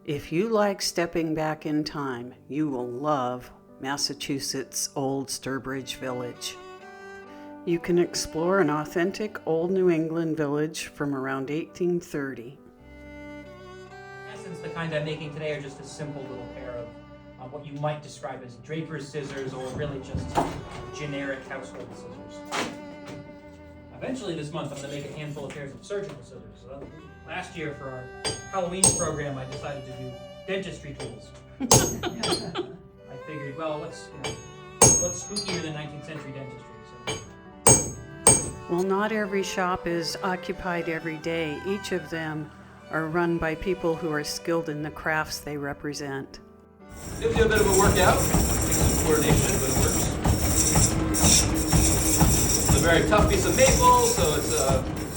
If you like stepping back in time, you will love Massachusetts' Old Sturbridge Village. You can explore an authentic old New England village from around 1830. In essence, the kinds I'm making today are just a simple little pair of what you might describe as draper's scissors, or really just generic household scissors. Eventually this month I'm going to make a handful of pairs of surgical scissors. Last year for our Halloween program I decided to do dentistry tools. I figured, well, what's spookier than 19th century dentistry? Well, not every shop is occupied every day. Each of them are run by people who are skilled in the crafts they represent. Gives you a bit of a workout, takes some coordination, but it works. It's a very tough piece of maple, so it's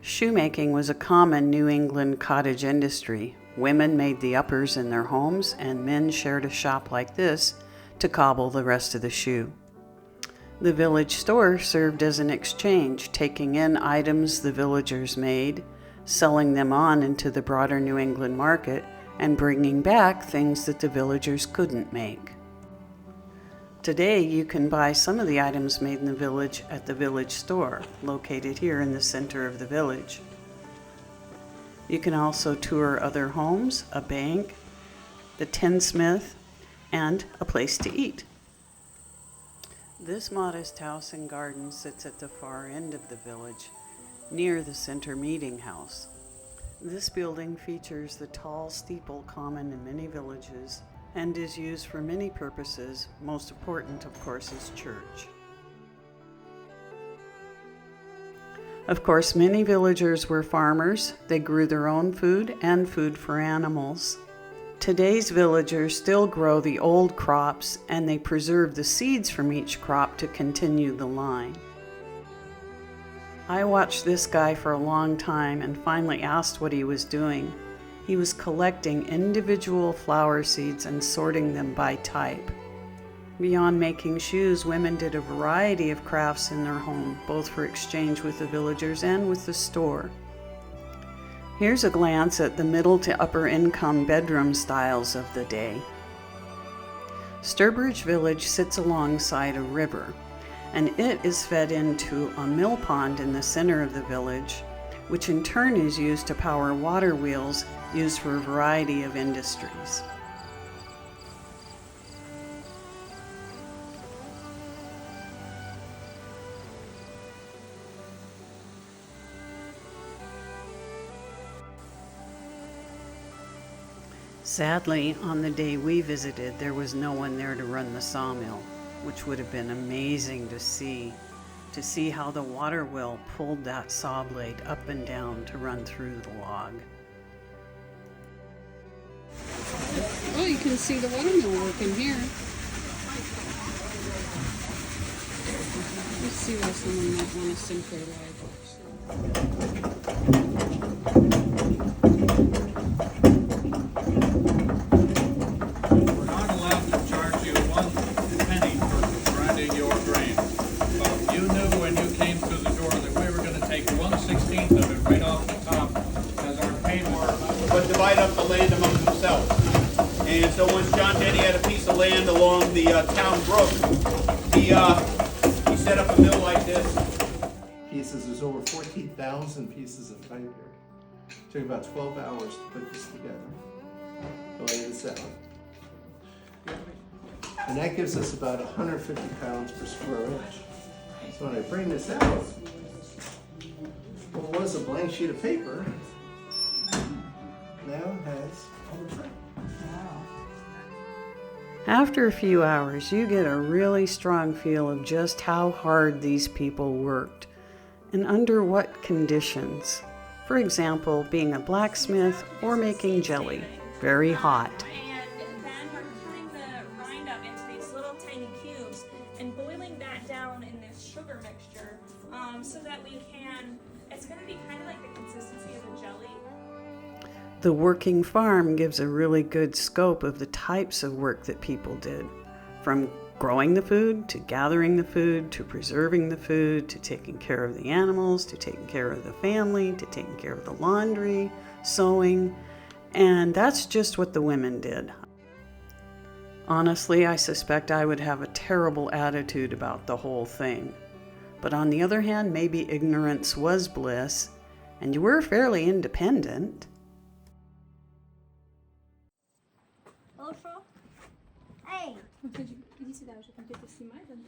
Shoemaking was a common New England cottage industry. Women made the uppers in their homes, and men shared a shop like this to cobble the rest of the shoe. The village store served as an exchange, taking in items the villagers made, selling them on into the broader New England market, and bringing back things that the villagers couldn't make. Today, you can buy some of the items made in the village at the village store, located here in the center of the village. You can also tour other homes, a bank, the tinsmith, and a place to eat. This modest house and garden sits at the far end of the village, near the center meeting house. This building features the tall steeple common in many villages and is used for many purposes. Most important, of course, is church. Of course, many villagers were farmers. They grew their own food and food for animals. Today's villagers still grow the old crops, and they preserve the seeds from each crop to continue the line. I watched this guy for a long time and finally asked what he was doing. He was collecting individual flower seeds and sorting them by type. Beyond making shoes, women did a variety of crafts in their home, both for exchange with the villagers and with the store. Here's a glance at the middle to upper income bedroom styles of the day. Sturbridge Village sits alongside a river, and it is fed into a mill pond in the center of the village, which in turn is used to power water wheels used for a variety of industries. Sadly, on the day we visited, there was no one there to run the sawmill, which would have been amazing to see how the water wheel pulled that saw blade up and down to run through the log. Oh, you can see the watermill working here. Let's see where someone might want to sink their We're not allowed to charge you 1 penny for grinding your grain. But you knew when you came through the door that we were going to take 1/16 of it right off the top as our payment. But divide up the land among themselves. And so once John Denny had a piece of land along the town brook, he set up a mill like this. Pieces, there's over 14,000 pieces of pipe here. Took about 12 hours to put this together, to lay this out. And that gives us about 150 pounds per square inch. So when I bring this out, what was a blank sheet of paper now has all the print. After a few hours, you get a really strong feel of just how hard these people worked and under what conditions. For example, being a blacksmith or making jelly, very hot. And then we're cutting the rind up into these little tiny cubes and boiling that down in this sugar mixture so that it's going to be kind of like the consistency of a jelly. The working farm gives a really good scope of the types of work that people did, from growing the food, to gathering the food, to preserving the food, to taking care of the animals, to taking care of the family, to taking care of the laundry, sewing, and that's just what the women did. Honestly, I suspect I would have a terrible attitude about the whole thing. But on the other hand, maybe ignorance was bliss, and you were fairly independent. Also, hey, Did you see that? Je comptais te filmer, donc